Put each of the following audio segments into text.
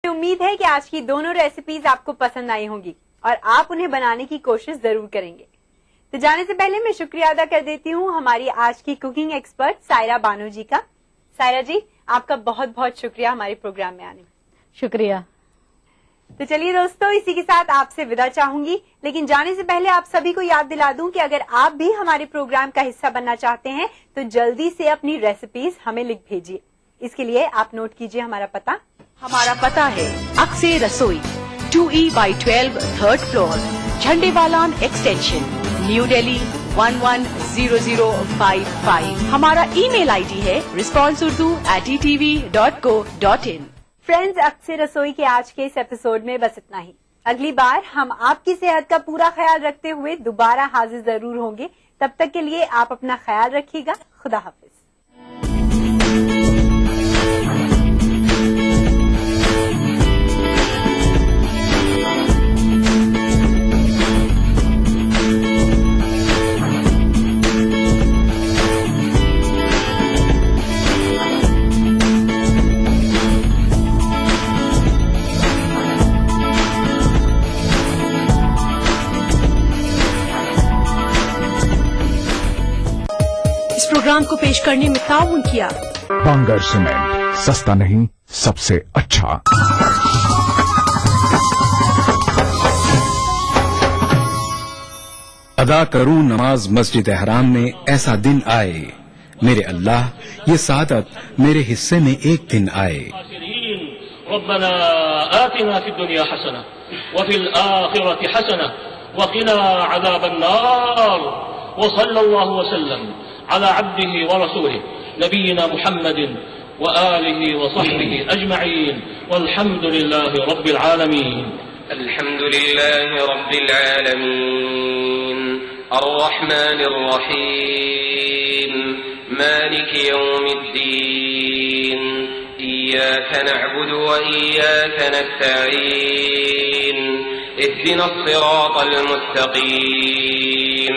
उम्मीद है कि आज की दोनों रेसिपीज आपको पसंद आई होंगी और आप उन्हें बनाने की कोशिश जरूर करेंगे। तो जाने से पहले मैं शुक्रिया अदा कर देती हूँ हमारी आज की कुकिंग एक्सपर्ट सायरा बानो जी का। सायरा जी, आपका बहुत बहुत शुक्रिया हमारे प्रोग्राम में आने में। शुक्रिया। तो चलिए दोस्तों, इसी के साथ आपसे विदा चाहूंगी, लेकिन जाने से पहले आप सभी को याद दिला दूं कि अगर आप भी हमारे प्रोग्राम का हिस्सा बनना चाहते हैं तो जल्दी से अपनी रेसिपीज हमें लिख भेजिए। इसके लिए आप नोट कीजिए हमारा पता। हमारा पता है अक्से रसोई 2E/12 3rd floor, Jhandewalan extension, new Delhi 110055। हमारा ईमेल आईडी है responseurdu@etv.co.in। फ्रेंड्स, अक्से रसोई के आज के इस एपिसोड में बस इतना ही। अगली बार हम आपकी सेहत का पूरा ख्याल रखते हुए दोबारा हाजिर जरूर होंगे। तब तक के लिए आप अपना ख्याल रखिएगा। खुदा हाफिज। प्रोग्राम को पेश करने में ताउन किया बांगर सीमेंट, सस्ता नहीं सबसे अच्छा। अदा करूं नमाज मस्जिद हराम में, ऐसा दिन आए मेरे अल्लाह, ये सादत मेरे हिस्से में एक दिन आए। रब्बना आतिना फिद दुनिया हसना व फिल आखिरति हसना व क़िना अज़ाबन्नार व सल्लल्लाहु वसल्लम अला अब्दिही व रसूलिही नबीना मुहम्मदिन व आलिही व सहबिही अजमईन वल्हम्दुलिल्लाहि रब्बिल आलमीन। अल्हम्दुलिल्लाहि रब्बिल आलमीन अर्रहमानिर रहीम मालिकि यौमिद्दीन इय्याका नअबुदु व इय्याका नस्तईन इहदिनस सिरातल मुस्तकीम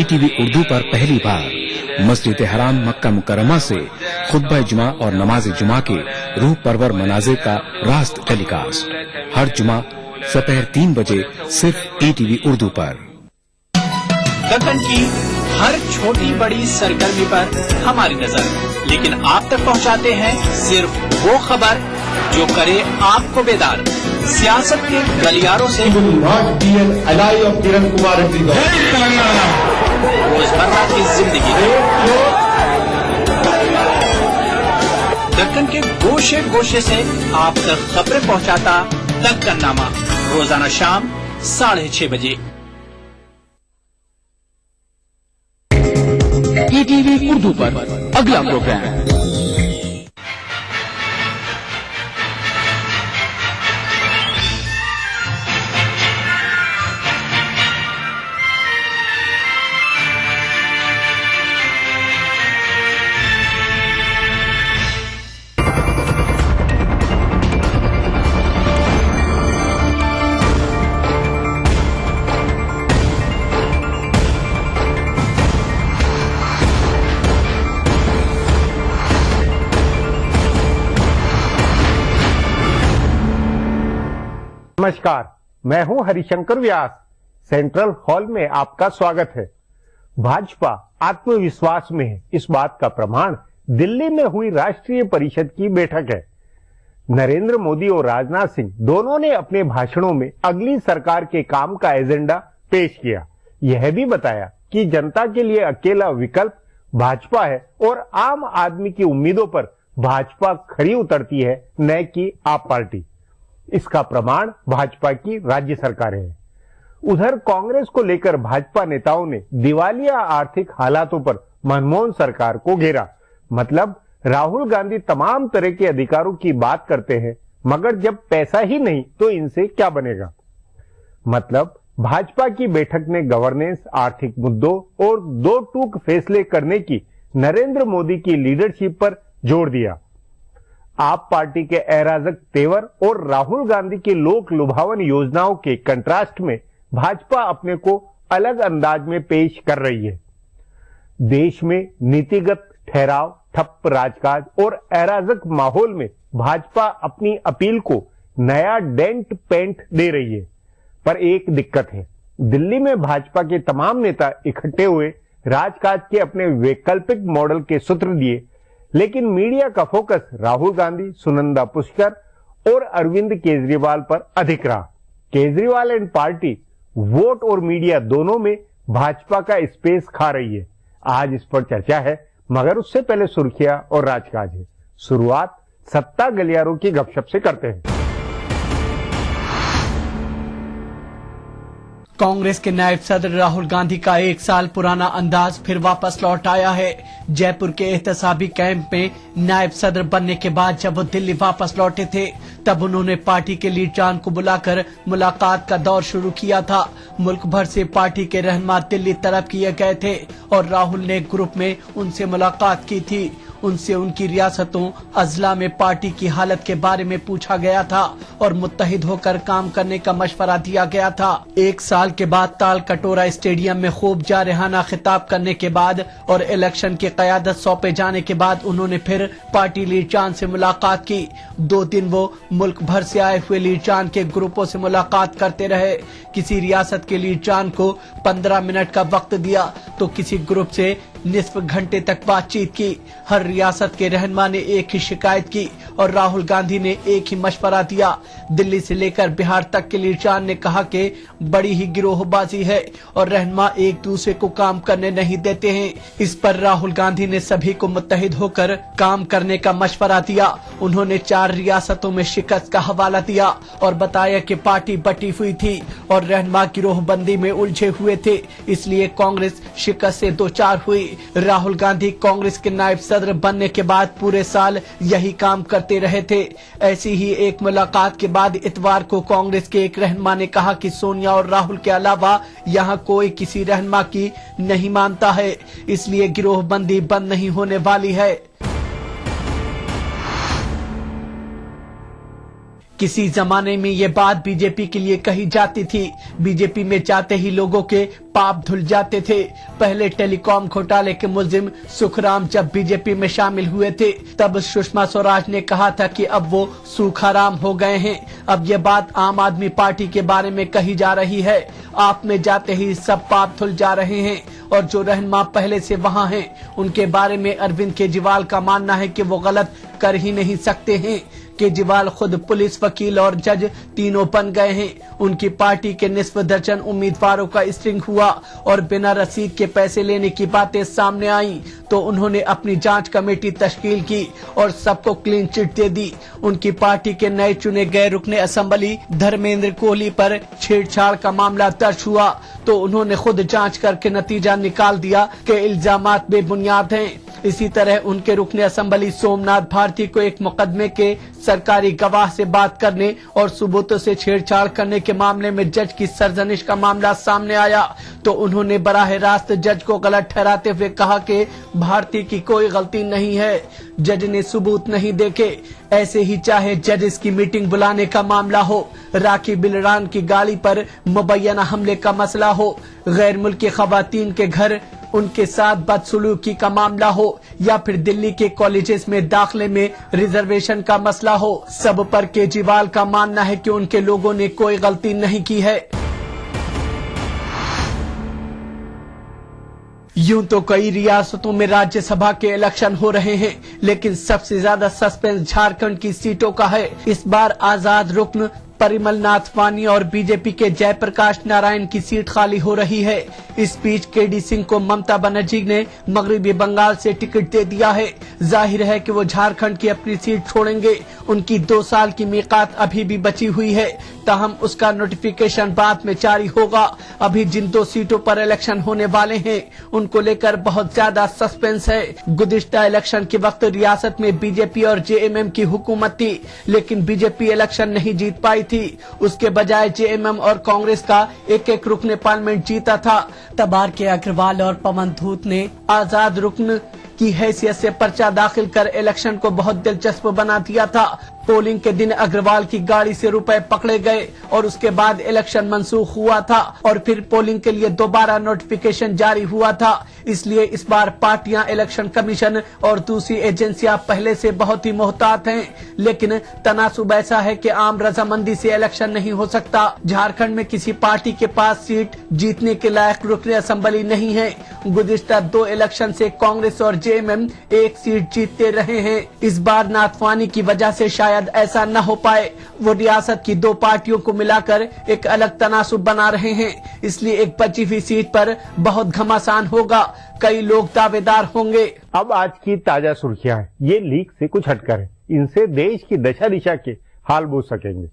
ETV उर्दू पर पहली बार मस्जिद हराम मक्का मुकरमा से खुतबा जुमा और नमाज जुमा के रूह परवर मनाज़िर का रास्त टेलीकास्ट हर जुमा दोपहर 3 बजे सिर्फ ETV उर्दू पर। दक्कन की हर छोटी बड़ी सरगर्मी पर हमारी नजर, लेकिन आप तक पहुंचाते हैं सिर्फ वो खबर जो करे आपको बेदार। सियासत के गलियारों से रोजमर्रा की जिंदगी, दक्कन के गोशे गोशे से आप तक खबरें पहुंचाता दक्कन नामा, रोजाना शाम 6:30 बजे। ETV उर्दू पर अगला प्रोग्राम। नमस्कार, मैं हूं हरिशंकर व्यास। सेंट्रल हॉल में आपका स्वागत है। भाजपा आत्मविश्वास में है, इस बात का प्रमाण दिल्ली में हुई राष्ट्रीय परिषद की बैठक है। नरेंद्र मोदी और राजनाथ सिंह दोनों ने अपने भाषणों में अगली सरकार के काम का एजेंडा पेश किया। यह भी बताया कि जनता के लिए अकेला विकल्प भाजपा है और आम आदमी की उम्मीदों पर भाजपा खरी उतरती है, न कि आप पार्टी। इसका प्रमाण भाजपा की राज्य सरकार है। उधर कांग्रेस को लेकर भाजपा नेताओं ने दिवालिया आर्थिक हालातों पर मनमोहन सरकार को घेरा। मतलब राहुल गांधी तमाम तरह के अधिकारों की बात करते हैं, मगर जब पैसा ही नहीं तो इनसे क्या बनेगा। मतलब भाजपा की बैठक ने गवर्नेंस, आर्थिक मुद्दों और दो टूक फैसले करने की नरेंद्र मोदी की लीडरशिप पर जोर दिया। आप पार्टी के अराजक तेवर और राहुल गांधी की लोक लुभावन योजनाओं के कंट्रास्ट में भाजपा अपने को अलग अंदाज में पेश कर रही है। देश में नीतिगत ठहराव, ठप्प राजकाज और अराजक माहौल में भाजपा अपनी अपील को नया डेंट पेंट दे रही है। पर एक दिक्कत है, दिल्ली में भाजपा के तमाम नेता इकट्ठे हुए राजकाज के अपने वैकल्पिक मॉडल के सूत्र दिए, लेकिन मीडिया का फोकस राहुल गांधी, सुनंदा पुष्कर और अरविंद केजरीवाल पर अधिक रहा। केजरीवाल एंड पार्टी वोट और मीडिया दोनों में भाजपा का स्पेस खा रही है। आज इस पर चर्चा है, मगर उससे पहले सुर्खियां और राजकाज है। शुरुआत सत्ता गलियारों की गपशप से करते हैं। कांग्रेस के नायब सदर राहुल गांधी का 1 साल पुराना अंदाज फिर वापस लौट आया है। जयपुर के एहतसाबी कैंप में नायब सदर बनने के बाद जब वो दिल्ली वापस लौटे थे, तब उन्होंने पार्टी के लीड जान को बुलाकर मुलाकात का दौर शुरू किया था। मुल्क भर से पार्टी के रहनुमा दिल्ली तरफ किए गए थे और राहुल ने ग्रुप में उनसे मुलाकात की थी। उनसे उनकी रियासतों अजला में पार्टी की हालत के बारे में पूछा गया था और मुत्तहिद होकर काम करने का मशवरा दिया गया था। 1 साल के बाद ताल कटोरा स्टेडियम में खूब जारहाना खिताब करने के बाद और इलेक्शन की क़यादत सौंपे जाने के बाद उन्होंने फिर पार्टी लीडर से मुलाकात की। 2 दिन वो मुल्क भर से आए हुए लीडर के ग्रुपों से मुलाकात करते रहे। किसी रियासत के लीडर को 15 मिनट का वक्त दिया तो किसी ग्रुप से निस्फ घंटे तक बातचीत की। हर रियासत के रहनुमा ने एक ही शिकायत की और राहुल गांधी ने एक ही मशवरा दिया। दिल्ली से लेकर बिहार तक के लीडर ने कहा कि बड़ी ही गिरोहबाजी है और रहनुमा एक दूसरे को काम करने नहीं देते हैं। इस पर राहुल गांधी ने सभी को मुत्तहिद होकर काम करने का मशवरा दिया। उन्होंने 4 रियासतों में शिकस्त का हवाला दिया और बताया कि पार्टी बटी हुई थी और रहनुमा गिरोहबंदी में उलझे हुए थे, इसलिए कांग्रेस शिकस्त से 2-4 हुई। राहुल गांधी कांग्रेस के नायब सदर बनने के बाद पूरे साल यही काम करते रहे थे। ऐसी ही एक मुलाकात के बाद इतवार को कांग्रेस के एक रहनुमा ने कहा कि सोनिया और राहुल के अलावा यहाँ कोई किसी रहनुमा की नहीं मानता है, इसलिए गिरोहबंदी बंद नहीं होने वाली है। किसी जमाने में ये बात बीजेपी के लिए कही जाती थी। बीजेपी में जाते ही लोगों के पाप धुल जाते थे। पहले टेलीकॉम घोटाले के मुलजिम सुखराम जब बीजेपी में शामिल हुए थे, तब सुषमा स्वराज ने कहा था कि अब वो सूखाराम हो गए हैं। अब ये बात आम आदमी पार्टी के बारे में कही जा रही है। आप में जाते ही सब पाप धुल जा रहे हैं और जो रहनुमा पहले से वहाँ हैं, उनके बारे में अरविंद केजरीवाल का मानना है कि वो गलत कर ही नहीं सकते हैं। केजरीवाल खुद पुलिस, वकील और जज तीनों बन गए हैं। उनकी पार्टी के निस्फ दर्जन उम्मीदवारों का स्ट्रिंग हुआ और बिना रसीद के पैसे लेने की बातें सामने आई तो उन्होंने अपनी जांच कमेटी तश्कील की और सबको क्लीन चिट दे दी। उनकी पार्टी के नए चुने गए रुकने असेंबली धर्मेंद्र कोहली पर छेड़छाड़ का मामला दर्ज हुआ तो उन्होंने खुद जांच करके नतीजा निकाल दिया कि इल्जामात बेबुनियाद हैं। इसी तरह उनके रुकने असेंबली सोमनाथ भारती को एक मुकदमे के सरकारी गवाह से बात करने और सबूतों से छेड़छाड़ करने के मामले में जज की सरजनिश का मामला सामने आया तो उन्होंने बराह रास्त जज को गलत ठहराते हुए कहा कि भारती की कोई गलती नहीं है, जज ने सबूत नहीं देखे। ऐसे ही चाहे जज की मीटिंग बुलाने का मामला हो, राखी बिलरान की गाड़ी पर मुबैना हमले का मसला हो, गैर मुल्की खवातीन के घर उनके साथ बदसलूकी का मामला हो या फिर दिल्ली के कॉलेजेस में दाखिले में रिजर्वेशन का मसला हो, सब पर केजरीवाल का मानना है कि उनके लोगों ने कोई गलती नहीं की है। यूं तो कई रियासतों में राज्यसभा के इलेक्शन हो रहे हैं, लेकिन सबसे ज्यादा सस्पेंस झारखंड की सीटों का है। इस बार आजाद रुकन परिमल नाथ वानी और बीजेपी के जयप्रकाश नारायण की सीट खाली हो रही है। इस बीच केडी सिंह को ममता बनर्जी ने मगरबी बंगाल से टिकट दे दिया है। जाहिर है कि वो झारखंड की अपनी सीट छोड़ेंगे। उनकी 2 साल की मियाद अभी भी बची हुई है, ताहम उसका नोटिफिकेशन बाद में जारी होगा। अभी जिन 2 सीटों पर इलेक्शन होने वाले हैं उनको लेकर बहुत ज्यादा सस्पेंस है। गुज़िश्ता इलेक्शन के वक्त रियासत में बीजेपी और जेएमएम की हुकूमत थी, लेकिन बीजेपी इलेक्शन नहीं जीत पाई थी। उसके बजाय जेएमएम और कांग्रेस का एक रुकन पार्लियामेंट जीता था। तब आर के अग्रवाल और पवन धूत ने आजाद रुकन की हैसियत से पर्चा दाखिल कर इलेक्शन को बहुत दिलचस्प बना दिया था। पोलिंग के दिन अग्रवाल की गाड़ी से रुपए पकड़े गए और उसके बाद इलेक्शन मंसूख हुआ था और फिर पोलिंग के लिए दोबारा नोटिफिकेशन जारी हुआ था। इसलिए इस बार पार्टियां, इलेक्शन कमीशन और दूसरी एजेंसियां पहले से बहुत ही मोहतात हैं। लेकिन तनासुब ऐसा है कि आम रजामंदी से इलेक्शन नहीं हो सकता। झारखंड में किसी पार्टी के पास सीट जीतने के लायक रुकन असेंबली नहीं है। गुज़िश्ता 2 इलेक्शन से कांग्रेस और जेएमएम 1 सीट जीतते रहे हैं। इस बार नाथवानी की वजह से शायद ऐसा न हो पाए। वो रियासत की 2 पार्टियों को मिलाकर एक अलग तनासुब बना रहे हैं। इसलिए एक बची हुई सीट पर बहुत घमासान होगा। कई लोग दावेदार होंगे। अब आज की ताजा सुर्खियां हैं। ये लीक से कुछ हटकर है। इनसे देश की दशा दिशा के हाल बूझ सकेंगे।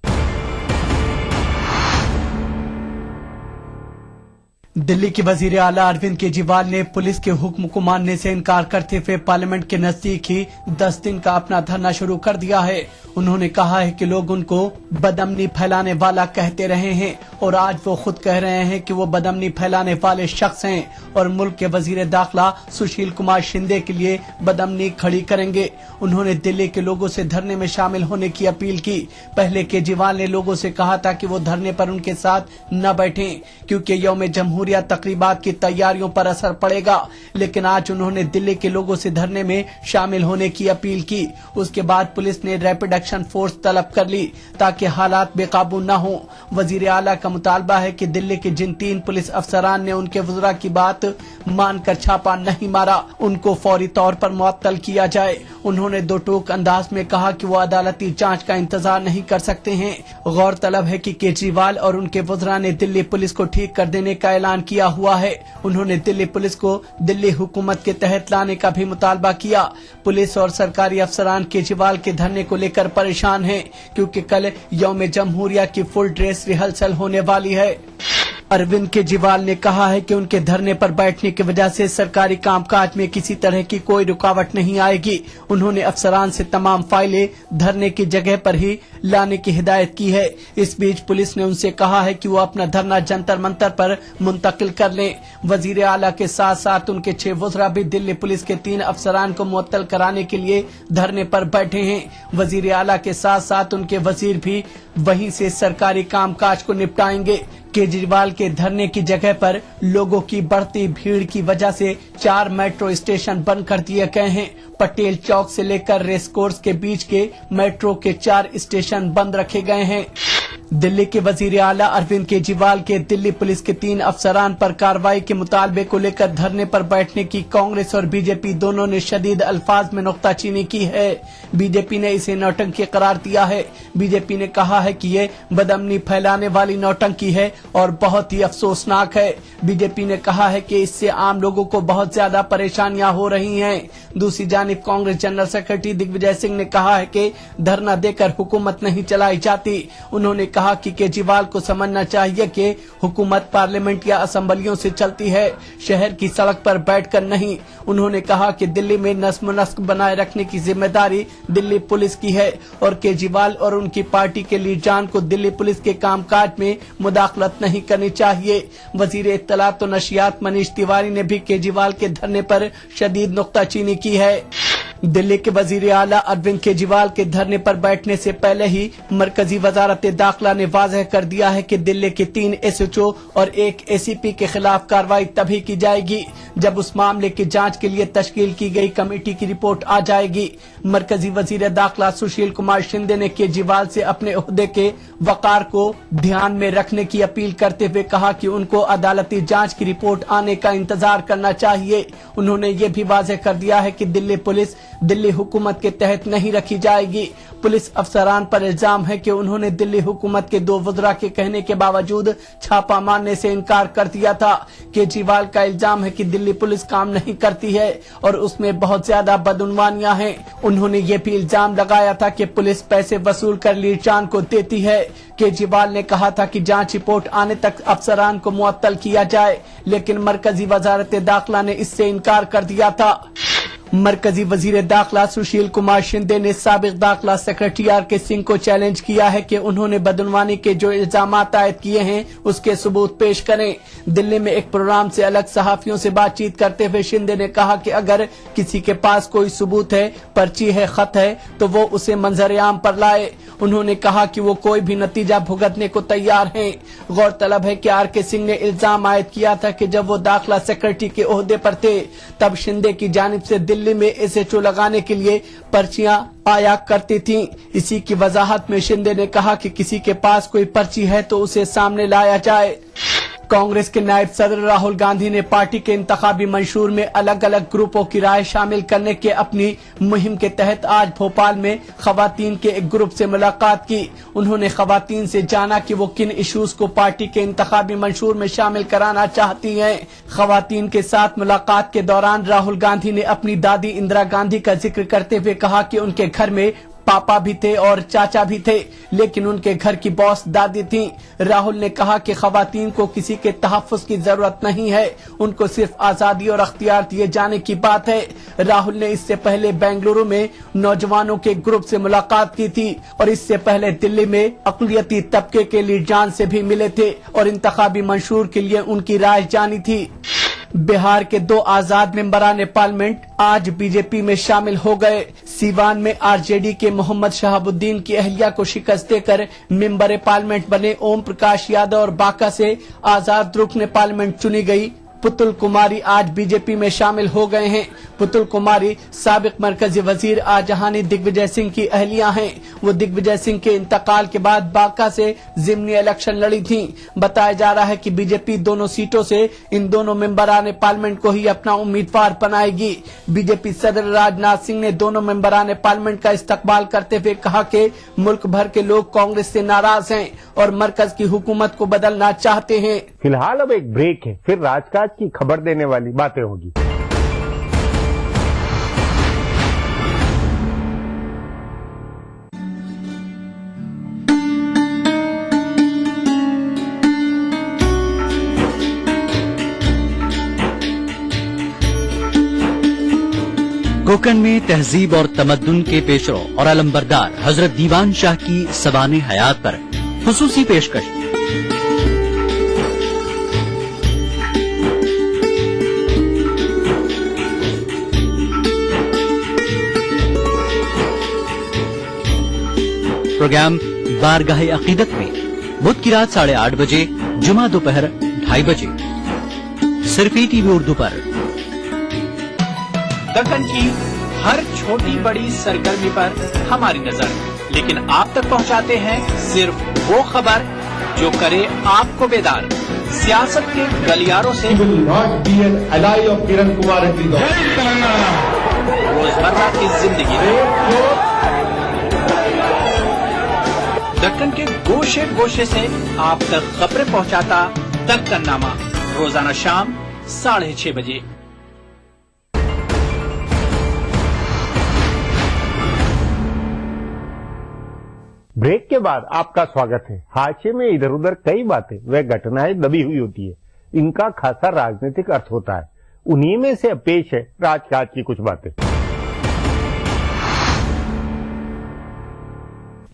दिल्ली के वजीर आला अरविंद केजरीवाल ने पुलिस के हुक्म को मानने से इनकार करते हुए पार्लियामेंट के नजदीक ही 10 दिन का अपना धरना शुरू कर दिया है। उन्होंने कहा है कि लोग उनको बदअमनी फैलाने वाला कहते रहे हैं और आज वो खुद कह रहे हैं कि वो बदअमनी फैलाने वाले शख्स हैं और मुल्क के वजीर दाखिला सुशील कुमार शिंदे के लिए बदअमनी खड़ी करेंगे। उन्होंने दिल्ली के लोगों से धरने में शामिल होने की अपील की। पहले केजरीवाल ने लोगों से कहा था कि वो धरने पर उनके साथ न बैठें क्योंकि यौम जमहूरिया तकरीबात की तैयारियों पर असर पड़ेगा। लेकिन आज उन्होंने दिल्ली के लोगों से धरने में शामिल होने की अपील की। उसके बाद पुलिस ने रैपिड एक्शन फोर्स तलब कर ली ताकि हालात बेकाबू न हो। वजीर आला का मुतालबा है कि दिल्ली के जिन 3 पुलिस अफसरान ने उनके वज़रा की बात मानकर छापा नहीं मारा, उनको फौरी तौर पर मुअत्तल किया जाए। उन्होंने 2 टूक अंदाज में कहा कि वो अदालती जांच का इंतजार नहीं कर सकते हैं। गौरतलब है कि केजरीवाल और उनके वज़रा ने दिल्ली पुलिस को ठीक कर देने का ऐलान किया हुआ है। उन्होंने दिल्ली पुलिस को दिल्ली हुकूमत के तहत लाने का भी मुतालबा किया। पुलिस और सरकारी अफसरान केजरीवाल के धरने को लेकर परेशान हैं क्योंकि कल यौम जमहूरिया की फुल ड्रेस रिहर्सल होने वाली है। अरविंद केजरीवाल ने कहा है कि उनके धरने पर बैठने की वजह से सरकारी कामकाज में किसी तरह की कोई रुकावट नहीं आएगी। उन्होंने अफसरान से तमाम फाइलें धरने की जगह पर ही लाने की हिदायत की है। इस बीच पुलिस ने उनसे कहा है कि वो अपना धरना जंतर मंतर पर मुंतकिल कर लें। वजीर आला के साथ साथ उनके 6 वज़रा भी दिल्ली पुलिस के 3 अफसरान को मुअत्तल कराने के लिए धरने पर बैठे हैं। वजीर आला के साथ साथ उनके वजीर भी वहीं से सरकारी कामकाज को निपटाएंगे। केजरीवाल के धरने की जगह पर लोगों की बढ़ती भीड़ की वजह से 4 मेट्रो स्टेशन बंद कर दिए गए हैं। पटेल चौक से लेकर रेस कोर्स के बीच के मेट्रो के 4 स्टेशन बंद रखे गए हैं। दिल्ली के वजीर आला अरविंद केजरीवाल के दिल्ली पुलिस के 3 अफसरान पर कार्रवाई के मुतालबे को लेकर धरने पर बैठने की कांग्रेस और बीजेपी दोनों ने शदीद अल्फाज में नुक्ताचीनी की है। बीजेपी ने इसे नौटंकी करार दिया है। बीजेपी ने कहा है कि ये बदअमनी फैलाने वाली नौटंकी है और बहुत ही अफसोसनाक है। बीजेपी ने कहा है कि इससे आम लोगों को बहुत ज्यादा परेशानियां हो रही हैं। दूसरी जानिब कांग्रेस जनरल सेक्रेटरी दिग्विजय सिंह ने कहा है कि धरना देकर हुकूमत नहीं चलाई जाती। उन्होंने कहा कि केजरीवाल को समझना चाहिए कि हुकूमत पार्लियामेंट या असेंबलियों से चलती है, शहर की सड़क पर बैठकर नहीं। उन्होंने कहा कि दिल्ली में नज्म नस्क बनाए रखने की जिम्मेदारी दिल्ली पुलिस की है और केजरीवाल और उनकी पार्टी के लीडरान को दिल्ली पुलिस के कामकाज में मुदाखलत नहीं करनी चाहिए। वजीर इत्तलात और नशियात मनीष तिवारी ने भी केजरीवाल के धरने पर शदीद नुक्ताचीनी की है। दिल्ली के वजीर आला अरविंद केजरीवाल के धरने पर बैठने से पहले ही मरकजी वजारत दाखिला ने वाज़ेह कर दिया है कि दिल्ली के 3 SHO और 1 ACP के खिलाफ कार्रवाई तभी की जाएगी जब उस मामले की जांच के लिए तश्कील की गई कमेटी की रिपोर्ट आ जाएगी। मरकजी वजीर दाखिला सुशील कुमार शिंदे ने केजरीवाल से अपने ओहदे के वकार को ध्यान में रखने की अपील करते हुए कहा कि उनको अदालती जांच की रिपोर्ट आने का इंतजार करना चाहिए। उन्होंने ये भी वाज़ेह कर दिया है कि दिल्ली पुलिस दिल्ली हुकूमत के तहत नहीं रखी जाएगी। पुलिस अफसरान पर इल्जाम है कि उन्होंने दिल्ली हुकूमत के 2 वज़रा के कहने के बावजूद छापा मारने से इनकार कर दिया था। केजरीवाल का इल्जाम है कि दिल्ली पुलिस काम नहीं करती है और उसमें बहुत ज्यादा बदउनवानियां हैं। उन्होंने ये भी इल्जाम लगाया था कि पुलिस पैसे वसूल कर लीडरान को देती है। केजरीवाल ने कहा था कि जांच रिपोर्ट आने तक अफसरान को मुअत्तल किया जाए, लेकिन मरकजी वजारत दाखिला ने इससे इनकार कर दिया था। मरकजी वजीर दाखिला सुशील कुमार शिंदे ने साबिक दाखिला सेक्रेटरी आर.के. सिंह को चैलेंज किया है कि उन्होंने बदनवानी के जो इल्जाम आयद किए हैं उसके सबूत पेश करें। दिल्ली में एक प्रोग्राम से अलग सहाफियों से बातचीत करते हुए शिंदे ने कहा कि अगर किसी के पास कोई सबूत है, पर्ची है, खत है तो वो उसे मंजर-ए-आम पर लाए। उन्होंने कहा कि वो कोई भी नतीजा भुगतने को तैयार हैं। गौरतलब है कि आर.के. सिंह ने इल्जाम आयद किया था कि जब वो दाखिला सेक्रेटरी के ओहदे पर थे तब शिंदे की जानिब से दिल्ली में SHO लगाने के लिए पर्चियां आया करती थीं। इसी की वजाहत में शिंदे ने कहा कि किसी के पास कोई पर्ची है तो उसे सामने लाया जाए। कांग्रेस के नायब सदर राहुल गांधी ने पार्टी के इंतखाबी मंशूर में अलग अलग ग्रुपों की राय शामिल करने के अपनी मुहिम के तहत आज भोपाल में खवातीन के एक ग्रुप से मुलाकात की। उन्होंने खवातीन से जाना कि वो किन इश्यूज को पार्टी के इंतखाबी मंशूर में शामिल कराना चाहती हैं। खवातीन के साथ मुलाकात के दौरान राहुल गांधी ने अपनी दादी इंदिरा गांधी का जिक्र करते हुए कहा कि उनके घर में पापा भी थे और चाचा भी थे, लेकिन उनके घर की बॉस दादी थी। राहुल ने कहा कि खवातीन को किसी के तहफ्फुज़ की जरूरत नहीं है, उनको सिर्फ आजादी और अख्तियार दिए जाने की बात है। राहुल ने इससे पहले बेंगलुरु में नौजवानों के ग्रुप से मुलाकात की थी और इससे पहले दिल्ली में अक़लियती तबके के लीडरान से भी मिले थे और इंतखाबी मंशूर के लिए उनकी राय जानी थी। बिहार के 2 आजाद मेंबरान पार्लियामेंट आज बीजेपी में शामिल हो गए। सीवान में आरजेडी के मोहम्मद शहाबुद्दीन की अहलिया को शिकस्त देकर मेंबर पार्लियामेंट बने ओम प्रकाश यादव और बांका से आजाद रुकन पार्लियामेंट चुनी गई पुतुल कुमारी आज बीजेपी में शामिल हो गए हैं। पुतुल कुमारी साबिक मरकजी वजीर आजहानी दिग्विजय सिंह की अहलिया हैं। वो दिग्विजय सिंह के इंतकाल के बाद बांका से जिमनी इलेक्शन लड़ी थीं। बताया जा रहा है कि बीजेपी दोनों सीटों से इन दोनों मेंबरान पार्लियामेंट को ही अपना उम्मीदवार बनाएगी। बीजेपी सदर राजनाथ सिंह ने दोनों मेंबरान पार्लियामेंट का इस्तकबाल करते हुए कहा कि मुल्क भर के लोग कांग्रेस से नाराज हैं और मरकज की हुकूमत को बदलना चाहते हैं। फिलहाल अब एक ब्रेक है, फिर राजकाज की खबर देने वाली बातें होगी। कोकण में तहजीब और तमद्दुन के पेशरो और अलंबरदार हजरत दीवान शाह की सवाने हयात पर खुसूसी पेशकश। प्रोग्राम बारगाहे अकीदत में बुध की रात 8:30 बजे, जुमा दोपहर 2:30 बजे, सिर्फ टीवी उर्दू पर। दक्कन की हर छोटी बड़ी सरगर्मी पर हमारी नजर, लेकिन आप तक पहुंचाते हैं सिर्फ वो खबर जो करे आपको बेदार। सियासत के गलियारों से रोजमर्रा की जिंदगी दक्कन के गोशे गोशे से आप तक खबरें पहुंचाता दक्कननामा, रोजाना शाम 6:30 बजे। ब्रेक के बाद आपका स्वागत है। हाशिए में इधर उधर कई बातें व घटनाएं दबी हुई होती है, इनका खासा राजनीतिक अर्थ होता है। उन्हीं में से पेश है राजकाज की कुछ बातें।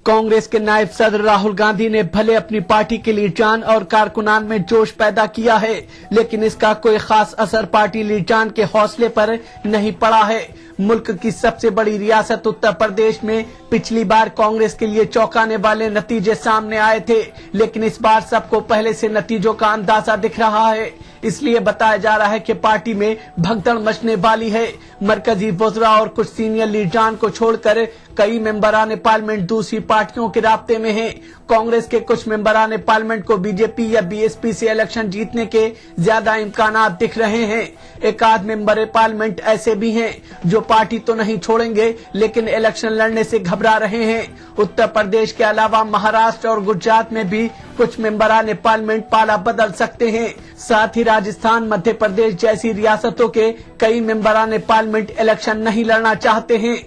कांग्रेस के नायब सदर राहुल गांधी ने भले अपनी पार्टी के लीडरान और कारकुनान में जोश पैदा किया है, लेकिन इसका कोई खास असर पार्टी लीडरान के हौसले पर नहीं पड़ा है। मुल्क की सबसे बड़ी रियासत उत्तर प्रदेश में पिछली बार कांग्रेस के लिए चौंकाने वाले नतीजे सामने आए थे, लेकिन इस बार सबको पहले से नतीजों का अंदाजा दिख रहा है। इसलिए बताया जा रहा है कि पार्टी में भगदड़ मचने वाली है। मरकजी वज़रा और कुछ सीनियर लीडरान को छोड़कर कई मेंबरान पार्लियामेंट दूसरी पार्टियों के राब्ते में हैं। कांग्रेस के कुछ मेंबरान पार्लियामेंट को बीजेपी या बीएसपी से इलेक्शन जीतने के ज्यादा इम्कानात दिख रहे हैं। एक आध मेंबर पार्लियामेंट ऐसे भी हैं जो पार्टी तो नहीं छोड़ेंगे, लेकिन इलेक्शन लड़ने से घबरा रहे हैं। उत्तर प्रदेश के अलावा महाराष्ट्र और गुजरात में भी कुछ मेंबरान पार्लियामेंट पाला बदल सकते हैं। साथ ही राजस्थान, मध्य प्रदेश जैसी रियासतों के कई मेंबरान पार्लियामेंट इलेक्शन नहीं लड़ना चाहते हैं।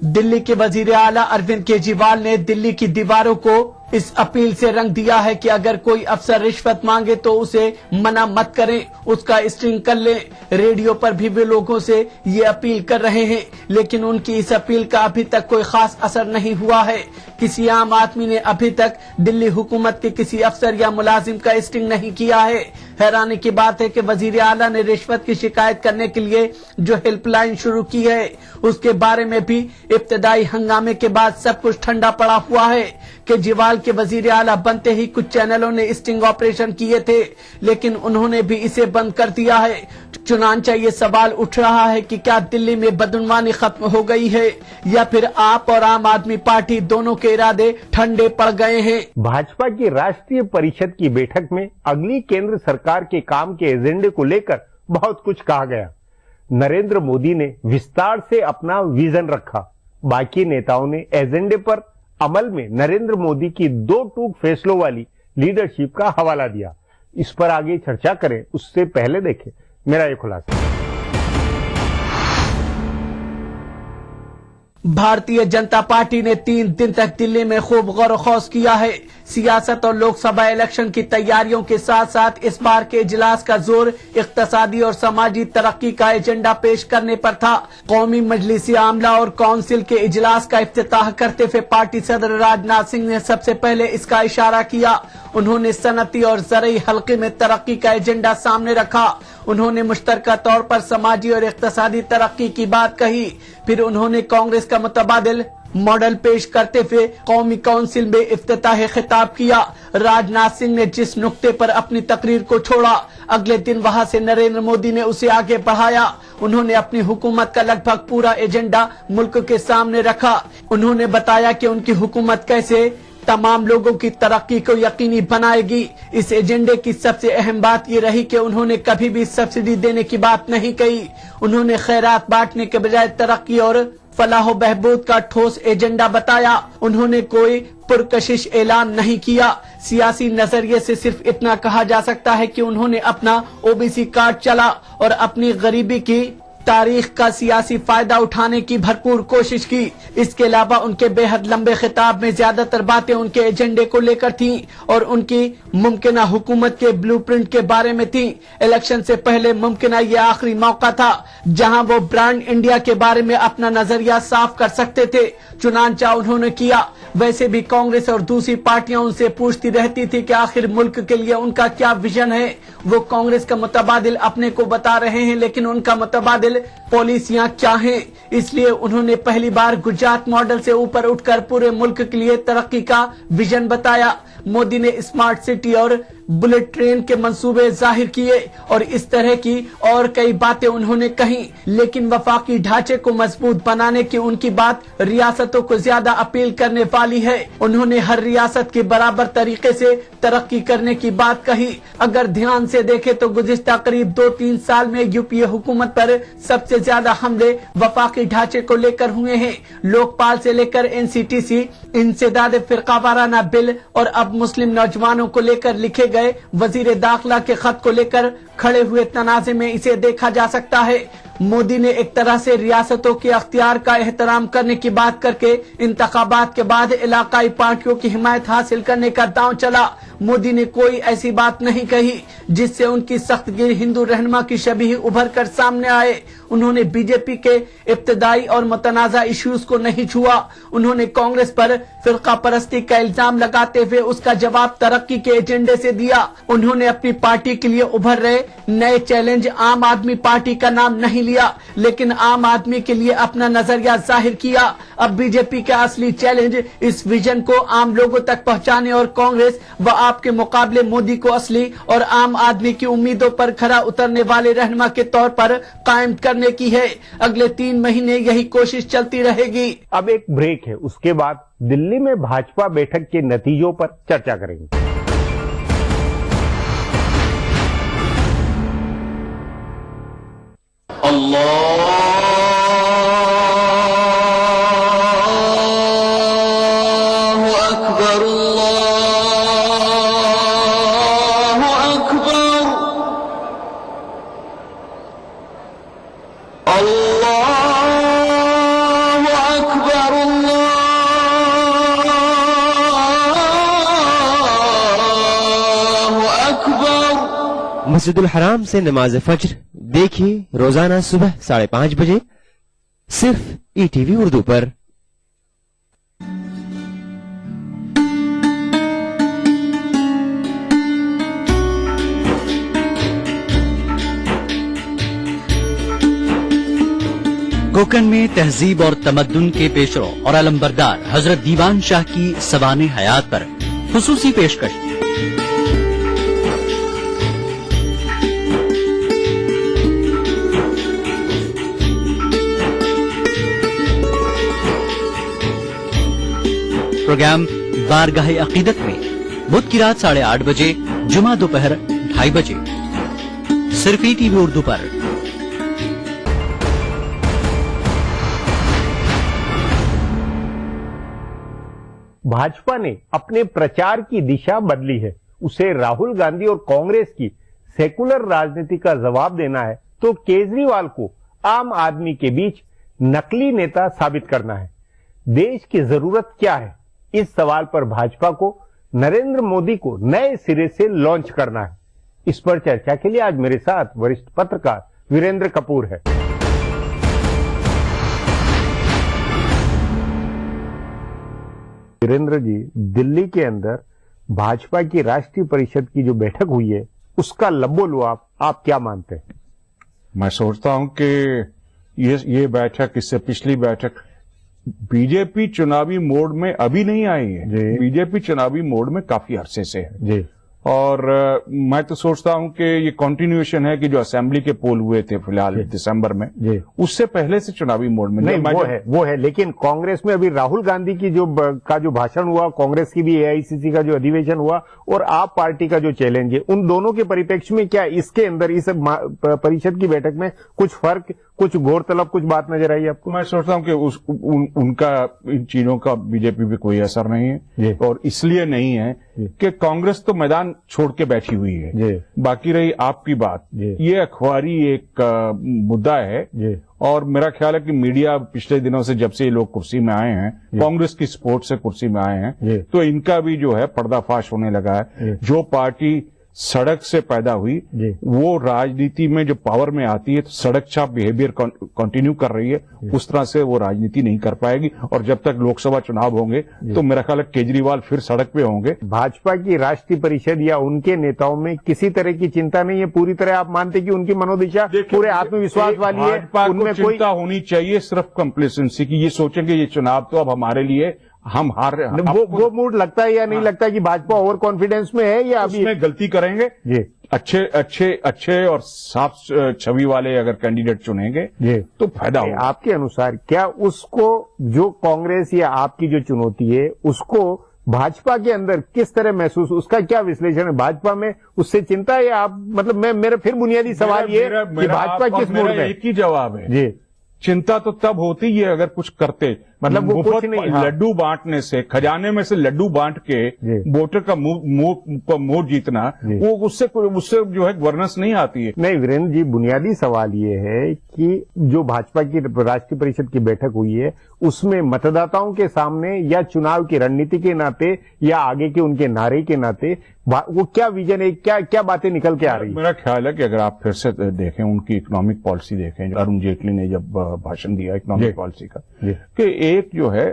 दिल्ली के वजीर आला अरविंद केजरीवाल ने दिल्ली की दीवारों को इस अपील से रंग दिया है कि अगर कोई अफसर रिश्वत मांगे तो उसे मना मत करें, उसका स्ट्रिंग कर लें। रेडियो पर भी वे लोगों से ये अपील कर रहे हैं, लेकिन उनकी इस अपील का अभी तक कोई खास असर नहीं हुआ है। किसी आम आदमी ने अभी तक दिल्ली हुकूमत के किसी अफसर या मुलाजिम का स्ट्रिंग नहीं किया है। हैरानी की बात है कि वजीर आला ने रिश्वत की शिकायत करने के लिए जो हेल्पलाइन शुरू की है, उसके बारे में भी इब्तदाई हंगामे के बाद सब कुछ ठंडा पड़ा हुआ है। केजरीवाल के वजीर आला बनते ही कुछ चैनलों ने स्टिंग ऑपरेशन किए थे, लेकिन उन्होंने भी इसे बंद कर दिया है। चुनांचा ये सवाल उठ रहा है कि क्या दिल्ली में बदनवानी खत्म हो गई है या फिर आप और आम आदमी पार्टी दोनों के इरादे ठंडे पड़ गए हैं। भाजपा की राष्ट्रीय परिषद की बैठक में अगली केंद्र सरकार के काम के एजेंडे को लेकर बहुत कुछ कहा गया। नरेंद्र मोदी ने विस्तार से अपना विजन रखा, बाकी नेताओं ने एजेंडे पर अमल में नरेंद्र मोदी की 2 टूक फैसलों वाली लीडरशिप का हवाला दिया। इस पर आगे चर्चा करें उससे पहले देखें मेरा ये खुलासा। भारतीय जनता पार्टी ने 3 दिन तक दिल्ली में खूब गौर खौस किया है। सियासत और लोकसभा इलेक्शन की तैयारियों के साथ साथ इस बार के इजलास का जोर इक्तसादी और समाजी तरक्की का एजेंडा पेश करने पर था। कौमी मजलिसी आमला और काउंसिल के इजलास का इफ्तिताह करते हुए पार्टी सदर राजनाथ सिंह ने सबसे पहले इसका इशारा किया। उन्होंने सनती और ज़रई हल्के में तरक्की का एजेंडा सामने रखा। उन्होंने मुश्तरका तौर पर समाजी और इक्तसादी तरक्की की बात कही। फिर उन्होंने कांग्रेस का मुतबादिल मॉडल पेश करते हुए कौमी काउंसिल में इफ्तिताह खिताब किया। राजनाथ सिंह ने जिस नुक्ते पर अपनी तकरीर को छोड़ा, अगले दिन वहां से नरेंद्र मोदी ने उसे आगे बढ़ाया। उन्होंने अपनी हुकूमत का लगभग पूरा एजेंडा मुल्क के सामने रखा। उन्होंने बताया कि उनकी हुकूमत कैसे तमाम लोगों की तरक्की को यकीनी बनाएगी। इस एजेंडे की सबसे अहम बात ये रही कि उन्होंने कभी भी सब्सिडी देने की बात नहीं कही। उन्होंने खैरात बांटने के बजाय तरक्की और फलाह बहबूद का ठोस एजेंडा बताया। उन्होंने कोई पुरकशिश ऐलान नहीं किया। सियासी नजरिए से सिर्फ इतना कहा जा सकता है कि उन्होंने अपना ओबीसी कार्ड चला और अपनी गरीबी की तारीख का सियासी फायदा उठाने की भरपूर कोशिश की। इसके अलावा उनके बेहद लंबे खिताब में ज्यादातर बातें उनके एजेंडे को लेकर थीं और उनकी मुमकिना हुकूमत के ब्लूप्रिंट के बारे में थीं। इलेक्शन से पहले मुमकिना ये आखिरी मौका था जहां वो ब्रांड इंडिया के बारे में अपना नजरिया साफ कर सकते थे। चुनांचा उन्होंने किया। वैसे भी कांग्रेस और दूसरी पार्टियां उनसे पूछती रहती थी कि आखिर मुल्क के लिए उनका क्या विजन है। वो कांग्रेस का मुतबादिल अपने को बता रहे हैं, लेकिन उनका मुतबादिल पॉलिसियां क्या हैं। इसलिए उन्होंने पहली बार गुजरात मॉडल से ऊपर उठकर पूरे मुल्क के लिए तरक्की का विजन बताया। मोदी ने स्मार्ट सिटी और बुलेट ट्रेन के मंसूबे जाहिर किए और इस तरह की और कई बातें उन्होंने कही, लेकिन वफाकी ढांचे को मजबूत बनाने की उनकी बात रियासतों को ज्यादा अपील करने वाली है। उन्होंने हर रियासत की बराबर तरीके से तरक्की करने की बात कही। अगर ध्यान से देखें तो गुज़िश्ता करीब 2-3 साल में यूपीए हुकूमत पर सबसे ज्यादा हमले वफाकी ढांचे को लेकर हुए हैं। लोकपाल से लेकर एनसीटीसी, इंसदाद फिरकावाराना बिल और अब मुस्लिम नौजवानों को लेकर लिखे गए वजीर दाखिला के खत को लेकर खड़े हुए तनाज़े में इसे देखा जा सकता है। मोदी ने एक तरह से रियासतों के अख्तियार का एहतराम करने की बात करके इंतखाबात के बाद इलाकाई पार्टियों की हिमायत हासिल करने का दांव चला। मोदी ने कोई ऐसी बात नहीं कही जिससे उनकी सख्तगिर हिंदू रहनुमा की शबीह उभर कर सामने आए। उन्होंने बीजेपी के इब्तदाई और मुतनाज़ा इश्यूज को नहीं छुआ। उन्होंने कांग्रेस पर फिरका परस्ती का इल्जाम लगाते हुए उसका जवाब तरक्की के एजेंडे से दिया। उन्होंने अपनी पार्टी के लिए उभर रहे नए चैलेंज आम आदमी पार्टी का नाम नहीं लिया, लेकिन आम आदमी के लिए अपना नजरिया जाहिर किया। अब बीजेपी का असली चैलेंज इस विजन को आम लोगों तक पहुंचाने और कांग्रेस व आपके मुकाबले मोदी को असली और आम आदमी की उम्मीदों पर खरा उतरने वाले रहनुमा के तौर पर कायम करने की है। अगले 3 महीने यही कोशिश चलती रहेगी। अब एक ब्रेक है, उसके बाद दिल्ली में भाजपा बैठक के नतीजों पर चर्चा करेंगे। मस्जिदुल हराम से नमाज फज्र देखिए रोजाना सुबह 5:30 बजे सिर्फ ईटीवी उर्दू पर। कोकन में तहजीब और तमद्दुन के पेशरो और अलंबरदार हजरत दीवान शाह की सवाने हयात पर खुसूसी पेशकश। प्रोग्राम बारगाहे अकीदत में बुध की रात 8:30 बजे, जुमा दोपहर 2:30 बजे, सिर्फ ईटीवी उर्दू पर। भाजपा ने अपने प्रचार की दिशा बदली है। उसे राहुल गांधी और कांग्रेस की सेकुलर राजनीति का जवाब देना है तो केजरीवाल को आम आदमी के बीच नकली नेता साबित करना है। देश की जरूरत क्या है, इस सवाल पर भाजपा को नरेंद्र मोदी को नए सिरे से लॉन्च करना है। इस पर चर्चा के लिए आज मेरे साथ वरिष्ठ पत्रकार वीरेंद्र कपूर है। वीरेंद्र जी, दिल्ली के अंदर भाजपा की राष्ट्रीय परिषद की जो बैठक हुई है उसका लब्बो-लुआब आप क्या मानते हैं? मैं सोचता हूं कि ये बैठक, इससे पिछली बैठक बीजेपी चुनावी मोड में अभी नहीं आई है। बीजेपी चुनावी मोड में काफी अरसे से है जी। और मैं तो सोचता हूं कि ये कंटिन्यूएशन है कि जो असेंबली के पोल हुए थे फिलहाल दिसंबर में, उससे पहले से चुनावी मोड में नहीं, वो है लेकिन कांग्रेस में अभी राहुल गांधी की जो भाषण हुआ, कांग्रेस की भी एआईसीसी का जो अधिवेशन हुआ और आप पार्टी का जो चैलेंज है, उन दोनों के परिप्रेक्ष्य में क्या इसके अंदर इस परिषद की बैठक में कुछ फर्क, कुछ गौरतलब, कुछ बात नजर आई आपको? मैं सोचता हूं कि उनका इन चीजों का बीजेपी पे कोई असर नहीं है और इसलिए नहीं है कि कांग्रेस तो मैदान छोड़ के बैठी हुई है। बाकी रही आपकी बात, ये अखबारी एक मुद्दा है और मेरा ख्याल है कि मीडिया पिछले दिनों से, जब से ये लोग कुर्सी में आए हैं, कांग्रेस की सपोर्ट से कुर्सी में आए हैं, तो इनका भी जो है पर्दाफाश होने लगा है। जो पार्टी सड़क से पैदा हुई वो राजनीति में जो पावर में आती है तो सड़क छाप बिहेवियर कंटिन्यू कर रही है, उस तरह से वो राजनीति नहीं कर पाएगी। और जब तक लोकसभा चुनाव होंगे तो मेरा ख्याल है केजरीवाल फिर सड़क पे होंगे। भाजपा की राष्ट्रीय परिषद या उनके नेताओं में किसी तरह की चिंता नहीं है? पूरी तरह आप मानते कि उनकी मनोदशा पूरे आत्मविश्वास वाली है? उनमें चिंता होनी चाहिए सिर्फ कंप्लेसेंसी की। ये सोचेंगे ये चुनाव तो अब हमारे लिए हम हार रहे हैं, वो मूड लगता है या नहीं लगता कि भाजपा ओवर कॉन्फिडेंस में है या अभी उसमें गलती करेंगे? अच्छे और साफ छवि वाले अगर कैंडिडेट चुनेंगे तो फायदा होगा। आपके अनुसार क्या उसको, जो कांग्रेस या आपकी जो चुनौती है, उसको भाजपा के अंदर किस तरह महसूस, उसका क्या विश्लेषण है? भाजपा में उससे चिंता है या आप, मतलब मेरा फिर बुनियादी सवाल ये कि भाजपा किस मूड में? एक ही जवाब है जी। चिंता तो तब होती है अगर कुछ करते, मतलब वो कुछ नहीं, लड्डू बांटने से, खजाने में से लड्डू बांट के वोटर का वोट जीतना, वो उससे जो है गवर्नेंस नहीं आती है। नहीं वीरेंद्र जी, बुनियादी सवाल ये है कि जो भाजपा की राष्ट्रीय परिषद की बैठक हुई है उसमें मतदाताओं के सामने या चुनाव की रणनीति के नाते या आगे के उनके नारे के नाते वो क्या विजन है, क्या बातें निकल के आ रही है? मेरा ख्याल है कि अगर आप फिर से देखें, उनकी इकोनॉमिक पॉलिसी देखें, अरुण जेटली ने जब भाषण दिया इकोनॉमिक पॉलिसी का, कि एक जो है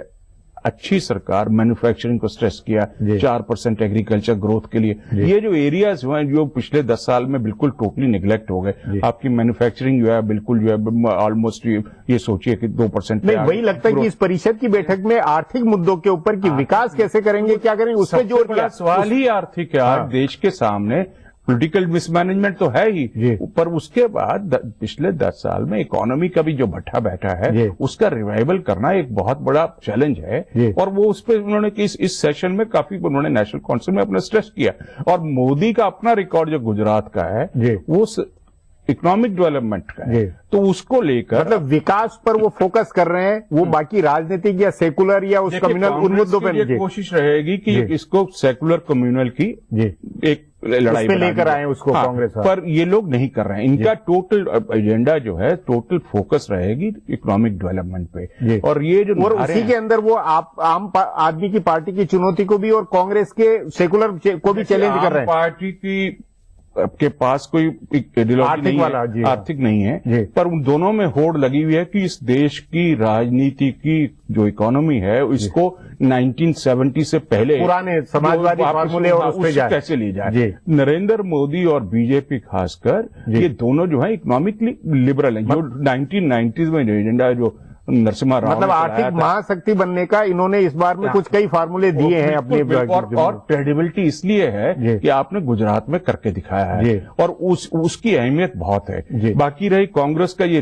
अच्छी सरकार, मैन्युफैक्चरिंग को स्ट्रेस किया, 4% एग्रीकल्चर ग्रोथ के लिए। ये जो एरियाज हुए जो पिछले 10 साल में बिल्कुल टोटली निगलेक्ट हो गए। आपकी मैन्युफैक्चरिंग जो है बिल्कुल जो है ऑलमोस्ट ये सोचिए कि 2% नहीं, वही लगता है कि इस परिषद की बैठक में आर्थिक मुद्दों के ऊपर कि विकास कैसे करेंगे, क्या करेंगे, उस पर जोर दिया। सवाल ही आर्थिक है। आज देश के सामने पॉलिटिकल मिसमैनेजमेंट तो है ही, पर उसके बाद पिछले 10 साल में इकोनॉमी का भी जो भट्ठा बैठा है उसका रिवाइवल करना एक बहुत बड़ा चैलेंज है। और वो उस पर उन्होंने इस सेशन में काफी उन्होंने नेशनल काउंसिल में अपना स्ट्रेस किया। और मोदी का अपना रिकॉर्ड जो गुजरात का है वो इकोनॉमिक डेवलपमेंट का है, तो उसको लेकर मतलब विकास पर वो फोकस कर रहे हैं। वो बाकी राजनीतिक या सेकुलर या उस कम्युनल उन मुद्दों पर कोशिश रहेगी कि इसको सेकुलर कम्युनल की एक लड़ाई पे लेकर आए उसको। कांग्रेस पर ये लोग नहीं कर रहे हैं। इनका टोटल एजेंडा जो है, टोटल फोकस रहेगी इकोनॉमिक डेवलपमेंट पे। और ये जो और उसी के अंदर वो आम आदमी की पार्टी की चुनौती को भी और कांग्रेस के सेकुलर को भी चैलेंज कर रहे हैं। पार्टी की के पास कोई आइडियोलॉजी आर्थिक नहीं वाला, है, आर्थिक नहीं है, पर उन दोनों में होड़ लगी हुई है कि इस देश की राजनीति की जो इकोनॉमी है इसको 1970 से पहले पुराने समाजवादी फार्मूले और उस पे जाए, कैसे ली जाए। नरेंद्र मोदी और बीजेपी खासकर ये दोनों जो है इकोनॉमिकली लिबरल हैं। जो 1990s में एजेंडा जो नरसिम्हा राव मतलब आर्थिक महाशक्ति बनने का इन्होंने इस बार में कुछ कई फार्मूले दिए हैं अपने। और क्रेडिबिलिटी इसलिए है कि आपने गुजरात में करके दिखाया है और उसकी अहमियत बहुत है। बाकी रही कांग्रेस का ये